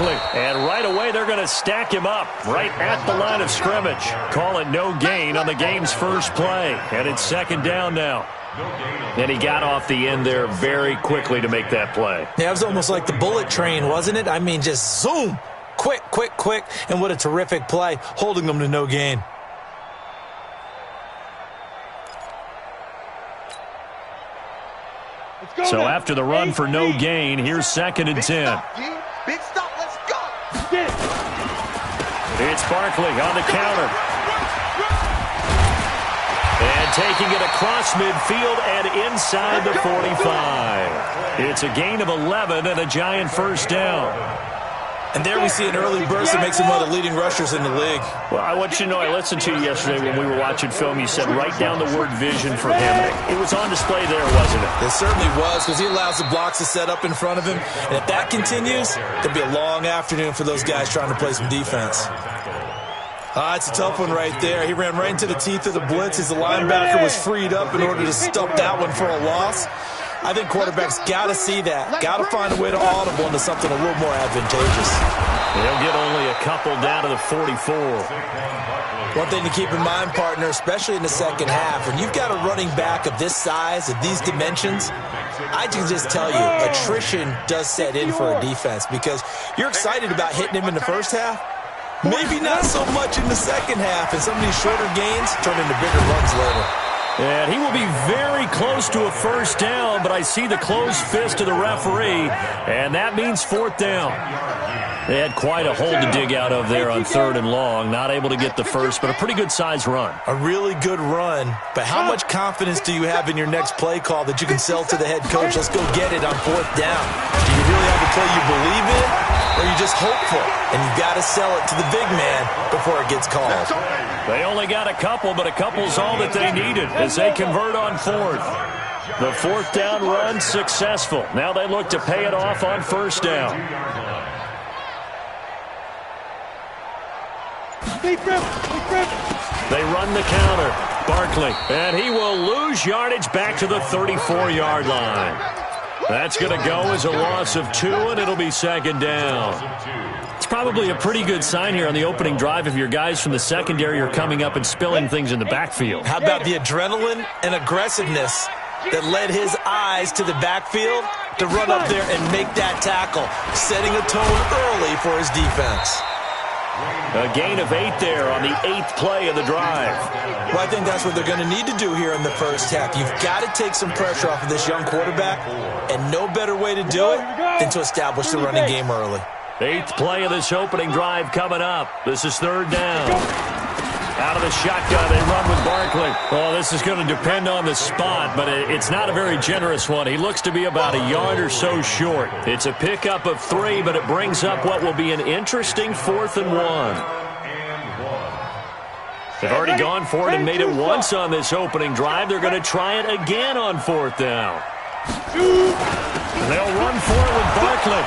Barkley. And right away, they're going to stack him up right at the line of scrimmage. Call it no gain on the game's first play. And it's second down now. And he got off the end there very quickly to make that play. Yeah, it was almost like the bullet train, wasn't it? I mean, just zoom. Quick, quick, quick. And what a terrific play, holding them to no gain. So after the run for no gain, here's second and 10. Big stop, let's go. It's Barkley on the counter. And taking it across midfield and inside the 45. It's a gain of 11 and a giant first down. And there we see an early burst that makes him one of the leading rushers in the league. Well, I want you to know, I listened to you yesterday when we were watching film. You said write down the word vision for him. It was on display there, wasn't it? It certainly was, because he allows the blocks to set up in front of him. And if that continues, it'll be a long afternoon for those guys trying to play some defense. It's a tough one right there. He ran right into the teeth of the blitz as the linebacker was freed up in order to stop that one for a loss. I think quarterbacks got to see that. Got to find a way to audible into something a little more advantageous. They'll get only a couple down to the 44. One thing to keep in mind, partner, especially in the second half, when you've got a running back of this size, of these dimensions, I can just tell you, attrition does set in for a defense because you're excited about hitting him in the first half. Maybe not so much in the second half, and some of these shorter gains turn into bigger runs later. And he will be very close to a first down, but I see the closed fist of the referee, and that means fourth down. They had quite a hole to dig out of there on third and long. Not able to get the first, but a pretty good-sized run. A really good run, but how much confidence do you have in your next play call that you can sell to the head coach? Let's go get it on fourth down. Do you really have a play you believe in, or are you just hopeful? And you've got to sell it to the big man before it gets called. They only got a couple, but a couple's all that they needed as they convert on fourth. The fourth down run successful. Now they look to pay it off on first down. They run the counter. Barkley, and he will lose yardage back to the 34-yard line. That's going to go as a loss of 2, and it'll be second down. It's probably a pretty good sign here on the opening drive if your guys from the secondary are coming up and spilling things in the backfield. How about the adrenaline and aggressiveness that led his eyes to the backfield to run up there and make that tackle, setting a tone early for his defense. A gain of 8 there on the 8th play of the drive. Well, I think that's what they're going to need to do here in the first half. You've got to take some pressure off of this young quarterback, and no better way to do it than to establish the running game early. 8th play of this opening drive coming up. This is third down. Out of the shotgun, they run with Barkley. Oh, this is going to depend on the spot, but it's not a very generous one. He looks to be about a yard or so short. It's a pickup of 3, but it brings up what will be an interesting 4th and 1. They've already gone for it and made it once on this opening drive. They're going to try it again on 4th down. They'll run for it with Barkley.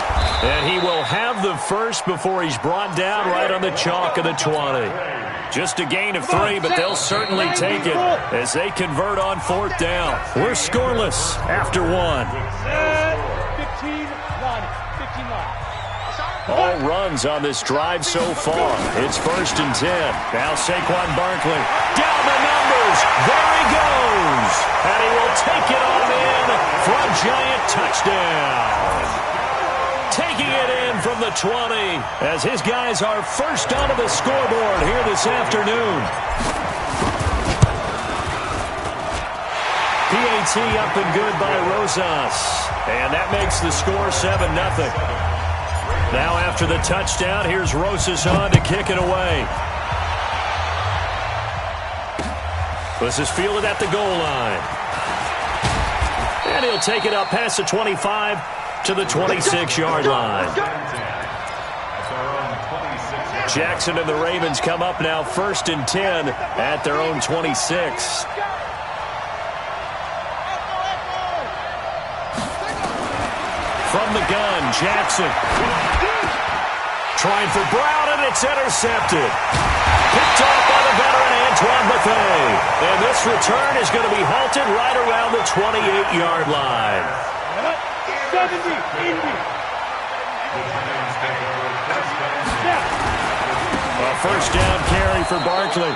And he will have the first before he's brought down right on the chalk of the 20. Just a gain of 3, but they'll certainly take it as they convert on 4th down. We're scoreless after 1. 15-9. All runs on this drive so far. It's 1st and 10. Now Saquon Barkley. Down the numbers. There he goes. And he will take it on in for a giant touchdown. Taking it in from the 20 as his guys are first onto the scoreboard here this afternoon. PAT up and good by Rosas. And that makes the score 7-0. Now after the touchdown, here's Rosas on to kick it away. This is fielded at the goal line. And he'll take it up past the 25 to the 26-yard line. Jackson and the Ravens come up now 1st and 10 at their own 26. From the gun, Jackson. Trying for Brown, and it's intercepted. Picked off by the veteran Antoine Bethea. And this return is going to be halted right around the 28-yard line. A first down carry for Barkley.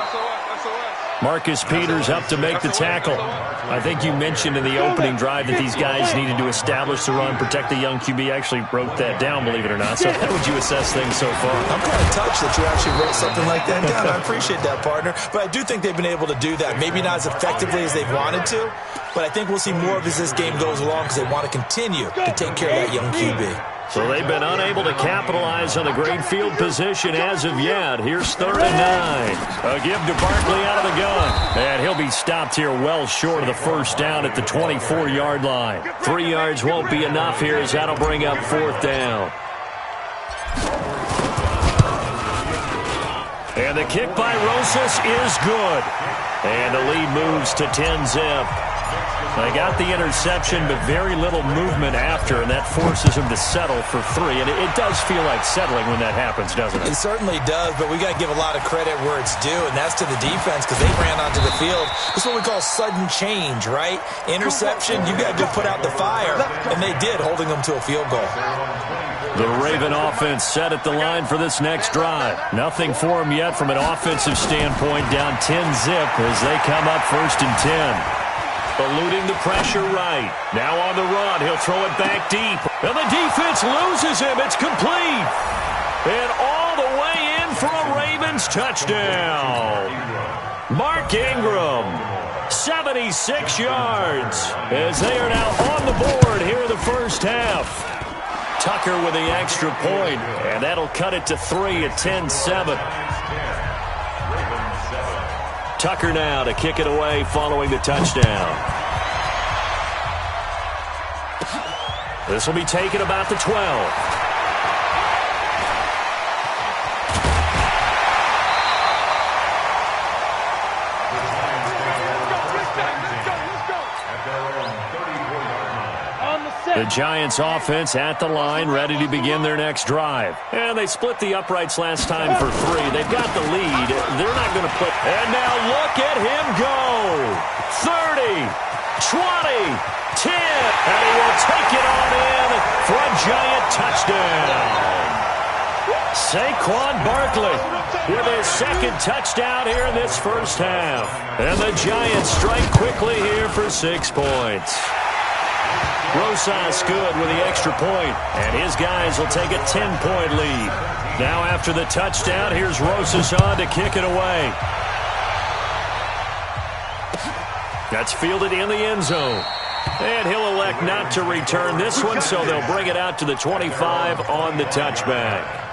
Marcus Peters up to make the tackle. I think you mentioned in the opening drive that these guys needed to establish the run, protect the young QB. Actually wrote that down, believe it or not. So how would you assess things so far? I'm kind of touched that you actually wrote something like that down. I appreciate that, partner. But I do think they've been able to do that. Maybe not as effectively as they've wanted to, but I think we'll see more of as this game goes along because they want to continue to take care of that young QB. So they've been unable to capitalize on the great field position as of yet. Here's 3rd and 9. A give to Barkley out of the gun. And he'll be stopped here well short of the first down at the 24-yard line. 3 yards won't be enough here as that'll bring up 4th down. And the kick by Rosas is good. And the lead moves to 10-zip. They got the interception, but very little movement after, and that forces him to settle for 3. And it does feel like settling when that happens, doesn't it? It certainly does, but we got to give a lot of credit where it's due, and that's to the defense because they ran onto the field. This is what we call sudden change, right? Interception, you got to put out the fire, and they did, holding them to a field goal. The Raven offense set at the line for this next drive. Nothing for them yet from an offensive standpoint, down 10-zip as they come up 1st and 10. Eluding the pressure right. Now on the run. He'll throw it back deep. And the defense loses him. It's complete. And all the way in for a Ravens touchdown. Mark Ingram, 76 yards, as they are now on the board here in the first half. Tucker with the extra point, and that'll cut it to 3 at 10-7. Tucker now to kick it away following the touchdown. This will be taken about the 12. The Giants offense at the line, ready to begin their next drive. And they split the uprights last time for 3. They've got the lead. They're not going to put... And now look at him go. 30, 20, 10. And he will take it on in for a Giant touchdown. Saquon Barkley with his 2nd touchdown here in this first half. And the Giants strike quickly here for 6 points. Rosas good with the extra point, and his guys will take a 10-point lead. Now after the touchdown, here's Rosas on to kick it away. That's fielded in the end zone. And he'll elect not to return this one, so they'll bring it out to the 25 on the touchback.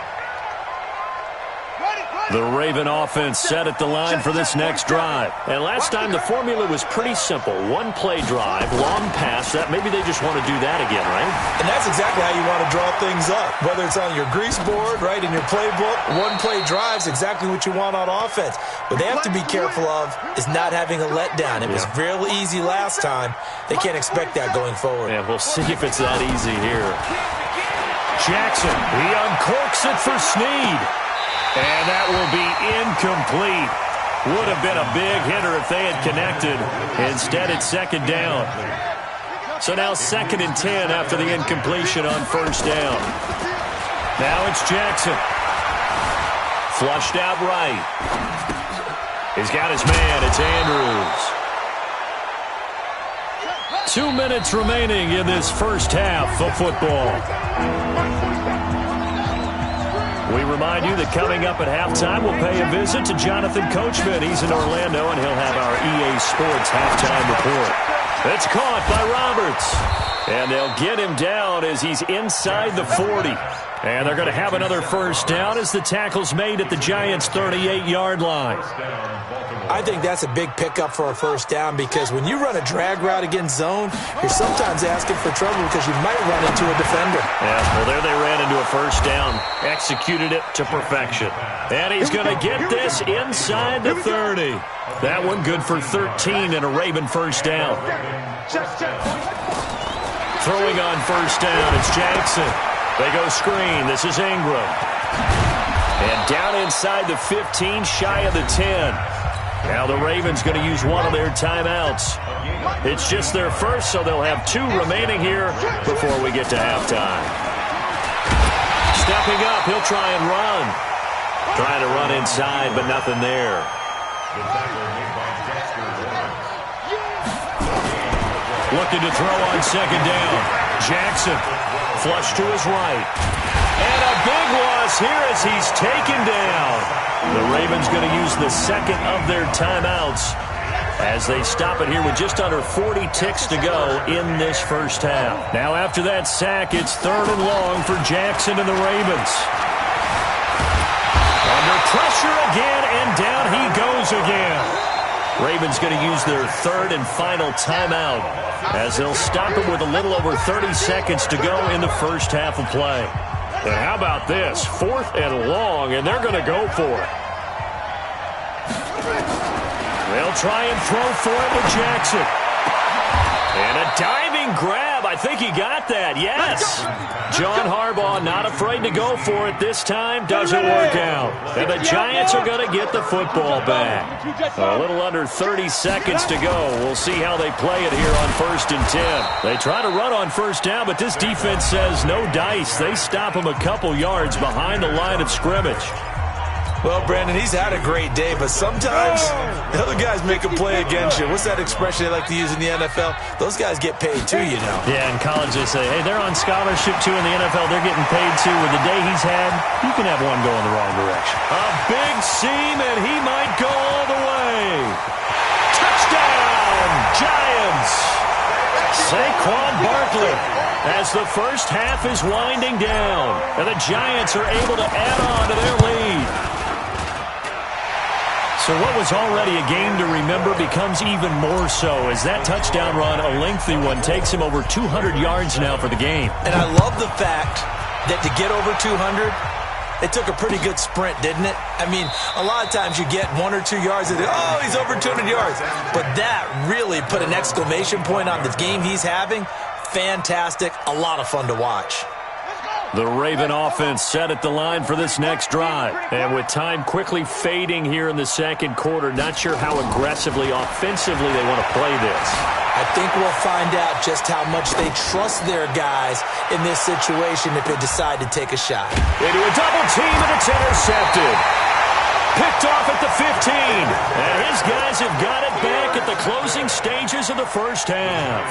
The Raven offense set at the line for this next drive. And last time the formula was pretty simple. 1-play drive, long pass. That maybe they just want to do that again, right? And that's exactly how you want to draw things up. Whether it's on your grease board, right, in your playbook, 1-play drive's exactly what you want on offense. What they have to be careful of is not having a letdown. It was real easy last time. They can't expect that going forward. Yeah, we'll see if it's that easy here. Jackson, he uncorks it for Snead. And that will be incomplete. Would have been a big hitter if they had connected. Instead, it's 2nd down. So now 2nd and 10 after the incompletion on 1st down. Now it's Jackson. Flushed out right. He's got his man. It's Andrews. 2 minutes remaining in this first half of football. We remind you that coming up at halftime, we'll pay a visit to Jonathan Coachman. He's in Orlando, and he'll have our EA Sports halftime report. It's caught by Roberts. And they'll get him down as he's inside the 40. And they're going to have another first down as the tackle's made at the Giants' 38-yard line. I think that's a big pickup for a first down because when you run a drag route against zone, you're sometimes asking for trouble because you might run into a defender. Yeah, well, there they ran into a first down. Executed it to perfection. And he's going to get this inside the 30. That one good for 13 and a Raven first down. Throwing on first down, it's Jackson. They go screen. This is Ingram. And down inside the 15, shy of the 10. Now the Ravens going to use one of their timeouts. It's just their first, so they'll have 2 remaining here before we get to halftime. Stepping up, he'll try and run. Trying to run inside, but nothing there. Looking to throw on second down. Jackson, flush to his right. And a big loss here as he's taken down. The Ravens going to use the second of their timeouts as they stop it here with just under 40 ticks to go in this first half. Now after that sack, it's 3rd and long for Jackson and the Ravens. Under pressure again, and down he goes again. Ravens going to use their 3rd and final timeout as they'll stop it with a little over 30 seconds to go in the first half of play. And how about this? 4th and long, and they're going to go for it. They'll try and throw for it with Jackson. And a diving grab. I think he got that. Yes. John Harbaugh not afraid to go for it this time. Doesn't work out. And the Giants are going to get the football back. A little under 30 seconds to go. We'll see how they play it here on 1st and 10. They try to run on 1st down, but this defense says no dice. They stop them a couple yards behind the line of scrimmage. Well, Brandon, he's had a great day, but sometimes the other guys make a play against you. What's that expression they like to use in the NFL? Those guys get paid too, you know. Yeah, in college they say, hey, they're on scholarship too. In the NFL, they're getting paid too. With the day he's had, you can have one go in the wrong direction. A big seam, and he might go all the way. Touchdown, Giants! Saquon Barkley as the first half is winding down, and the Giants are able to add on to their lead. So what was already a game to remember becomes even more so as that touchdown run, a lengthy one, takes him over 200 yards now for the game. And I love the fact that to get over 200, it took a pretty good sprint, didn't it? I mean, a lot of times you get 1 or 2 yards and oh, he's over 200 yards. But that really put an exclamation point on the game he's having. Fantastic. A lot of fun to watch. The Raven offense set at the line for this next drive. And with time quickly fading here in the second quarter, not sure how aggressively, offensively they want to play this. I think we'll find out just how much they trust their guys in this situation if they decide to take a shot. Into a double team, and it's intercepted. Picked off at the 15. And his guys have got it back at the closing stages of the first half.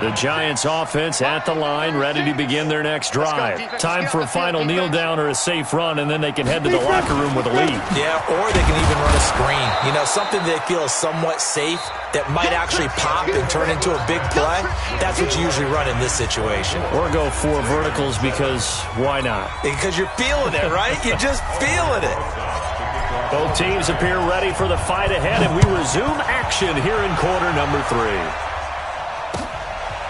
The Giants offense at the line, ready to begin their next drive. Time for a final kneel down or a safe run, and then they can head to the locker room with a lead. Yeah, or they can even run a screen. You know, something they feel is somewhat safe that might actually pop and turn into a big play. That's what you usually run in this situation. Or go 4 verticals because why not? Because you're feeling it, right? You're just feeling it. Both teams appear ready for the fight ahead, and we resume action here in quarter number 3.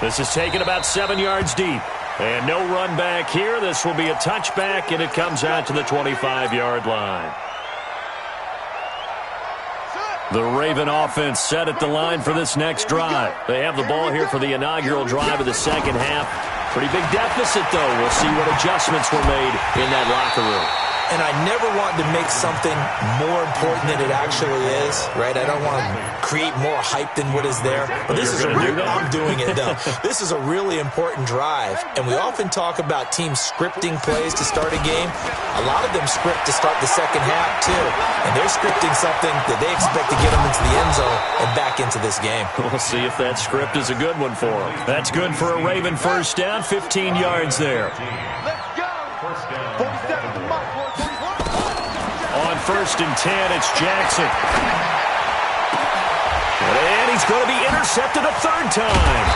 This is taken about 7 yards deep. And no run back here. This will be a touchback, and it comes out to the 25-yard line. The Raven offense set at the line for this next drive. They have the ball here for the inaugural drive of the second half. Pretty big deficit, though. We'll see what adjustments were made in that locker room. And I never want to make something more important than it actually is, right? I don't want to create more hype than what is there. But this is I'm doing it, though. This is a really important drive. And we often talk about teams scripting plays to start a game. A lot of them script to start the second half, too. And they're scripting something that they expect to get them into the end zone and back into this game. We'll see if that script is a good one for them. That's good for a Raven first down, 15 yards there. Let's go. First down. 47 to Mike. On 1st and 10, it's Jackson. And he's going to be intercepted a 3rd time.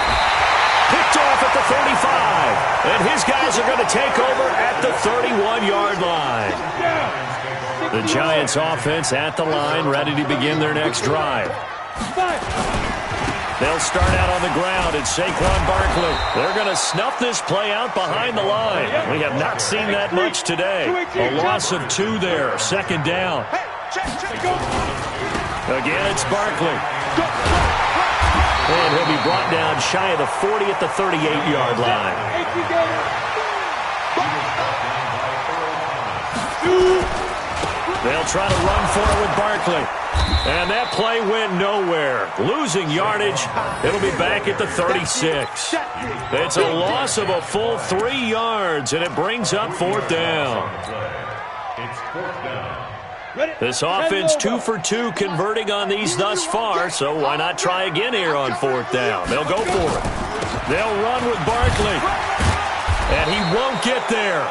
Picked off at the 35. And his guys are going to take over at the 31-yard line. The Giants offense at the line, ready to begin their next drive. They'll start out on the ground. It's Saquon Barkley. They're going to snuff this play out behind the line. We have not seen that much today. A loss of 2 there. 2nd down. Again, it's Barkley. And he'll be brought down shy of the 40 at the 38-yard line. They'll try to run for it with Barkley. And that play went nowhere. Losing yardage. It'll be back at the 36. It's a loss of a full 3 yards, and it brings up 4th down. This offense 2 for 2 converting on these thus far, so why not try again here on 4th down? They'll go for it. They'll run with Barkley. And he won't get there.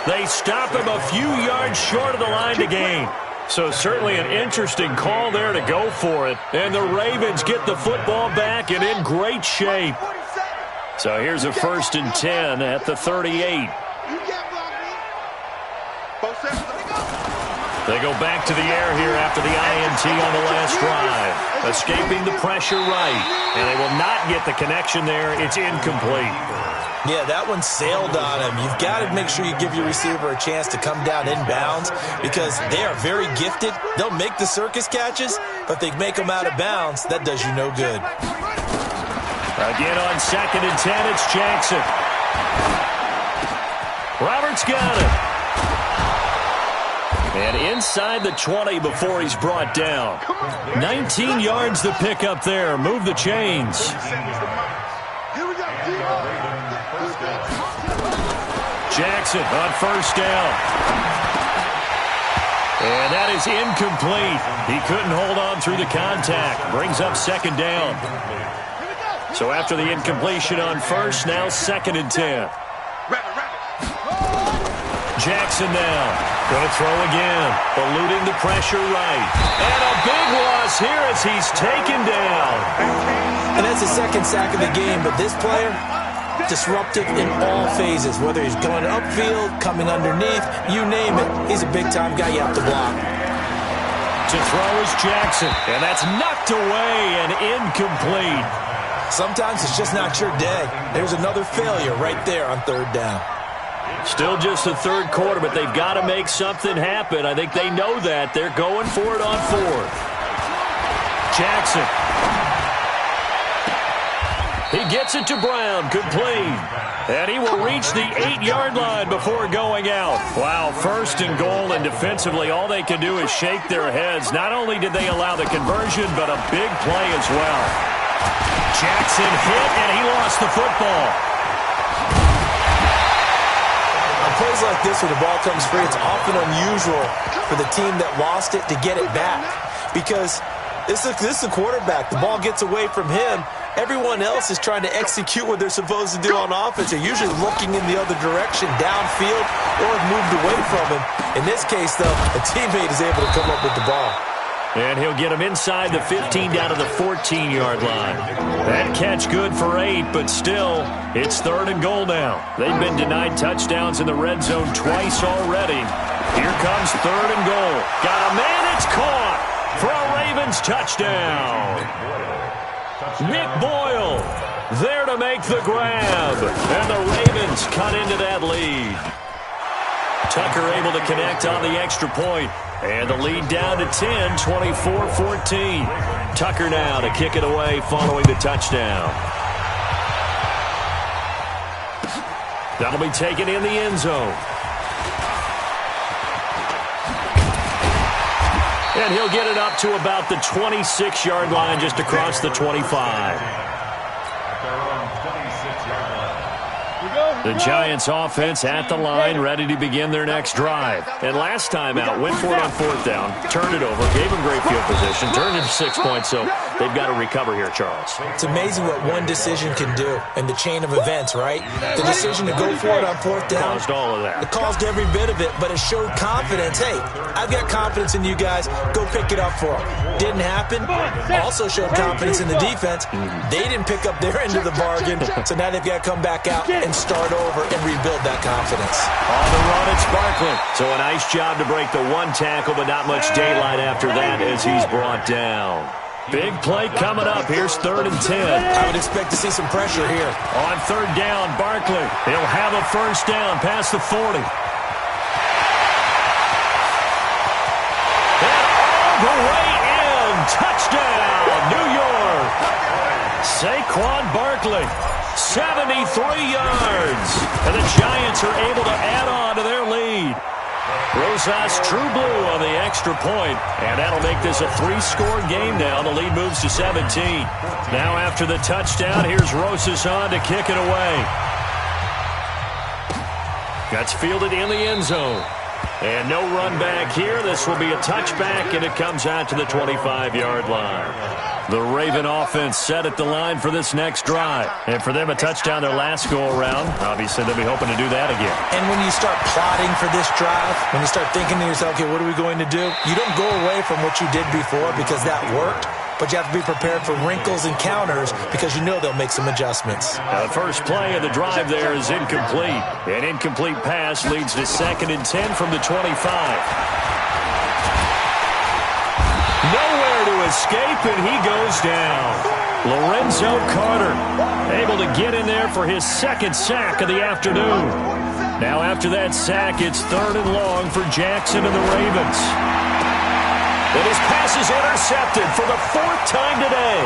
They stop him a few yards short of the line to gain. So certainly an interesting call there to go for it. And the Ravens get the football back and in great shape. So here's a 1st and 10 at the 38. They go back to the air here after the INT on the last drive. Escaping the pressure right. And they will not get the connection there. It's incomplete. Yeah, that one sailed on him. You've got to make sure you give your receiver a chance to come down inbounds because they are very gifted. They'll make the circus catches, but they make them out of bounds. That does you no good. Again on 2nd and 10, it's Jackson. Roberts got it. And inside the 20 before he's brought down. 19 yards to pick up there. Move the chains. Jackson on 1st down. And that is incomplete. He couldn't hold on through the contact. Brings up 2nd down. So after the incompletion on 1st, now 2nd and 10. Jackson now. Going to throw again. Eluding the pressure right. And a big loss here as he's taken down. And that's the 2nd sack of the game, but this player, disruptive in all phases, whether he's going upfield, coming underneath, you name it. He's a big-time guy you have to block. To throw is Jackson, and that's knocked away and incomplete. Sometimes it's just not your day. There's another failure right there on 3rd down. Still just the 3rd quarter, but they've got to make something happen. I think they know that. They're going for it on 4th. Jackson. He gets it to Brown, complete. And he will reach the 8-yard line before going out. Wow, 1st and goal, and defensively all they can do is shake their heads. Not only did they allow the conversion, but a big play as well. Jackson hit, and he lost the football. On plays like this where the ball comes free, it's often unusual for the team that lost it to get it back. Because this is the quarterback. The ball gets away from him. Everyone else is trying to execute what they're supposed to do on offense. They're usually looking in the other direction, downfield, or have moved away from him. In this case, though, a teammate is able to come up with the ball. And he'll get him inside the 15 down to the 14-yard line. That catch good for 8, but still, it's 3rd and goal now. They've been denied touchdowns in the red zone twice already. Here comes 3rd and goal. Got a man, it's caught for a Ravens touchdown. Nick Boyle there to make the grab. And the Ravens cut into that lead. Tucker able to connect on the extra point. And the lead down to 10, 24-14. Tucker now to kick it away following the touchdown. That'll be taken in the end zone. And he'll get it up to about the 26-yard line just across the 25. The Giants offense at the line, ready to begin their next drive. And last time out, went for it on 4th down, turned it over, gave them great field position, turned it to 6 points, so they've got to recover here, Charles. It's amazing what one decision can do in the chain of events, right? The decision to go for it on 4th down. Caused all of that. It caused every bit of it, but it showed confidence. Hey, I've got confidence in you guys. Go pick it up for them. Didn't happen. Also showed confidence in the defense. They didn't pick up their end of the bargain, so now they've got to come back out and start over and rebuild that confidence. On the run, it's Barkley. So a nice job to break the one tackle, but not much daylight after that as he's brought down. Big play coming up. Here's 3rd and 10. I would expect to see some pressure here. On 3rd down, Barkley. He'll have a 1st down past the 40. And all the way in. Touchdown, New York. Saquon Barkley. 73 yards. And the Giants are able to add on to their lead. Rosas True Blue on the extra point, and that'll make this a 3-score game now. The lead moves to 17. Now after the touchdown, here's Rosas on to kick it away. That's fielded in the end zone. And no run back here. This will be a touchback, and it comes out to the 25-yard line. The Raven offense set at the line for this next drive. And for them, a touchdown their last go-around. Obviously, they'll be hoping to do that again. And when you start plotting for this drive, when you start thinking to yourself, okay, what are we going to do? You don't go away from what you did before because that worked. But you have to be prepared for wrinkles and counters because you know they'll make some adjustments. Now, the first play of the drive there is incomplete. An incomplete pass leads to 2nd and 10 from the 25. Nowhere to escape, and he goes down. Lorenzo Carter able to get in there for his 2nd sack of the afternoon. Now after that sack, it's 3rd and long for Jackson and the Ravens. And his pass is intercepted for the 4th time today.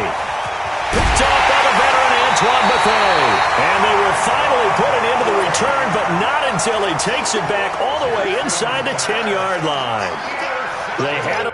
Picked off by the veteran Antoine Bethea. And they will finally put it into the return, but not until he takes it back all the way inside the 10-yard line. They had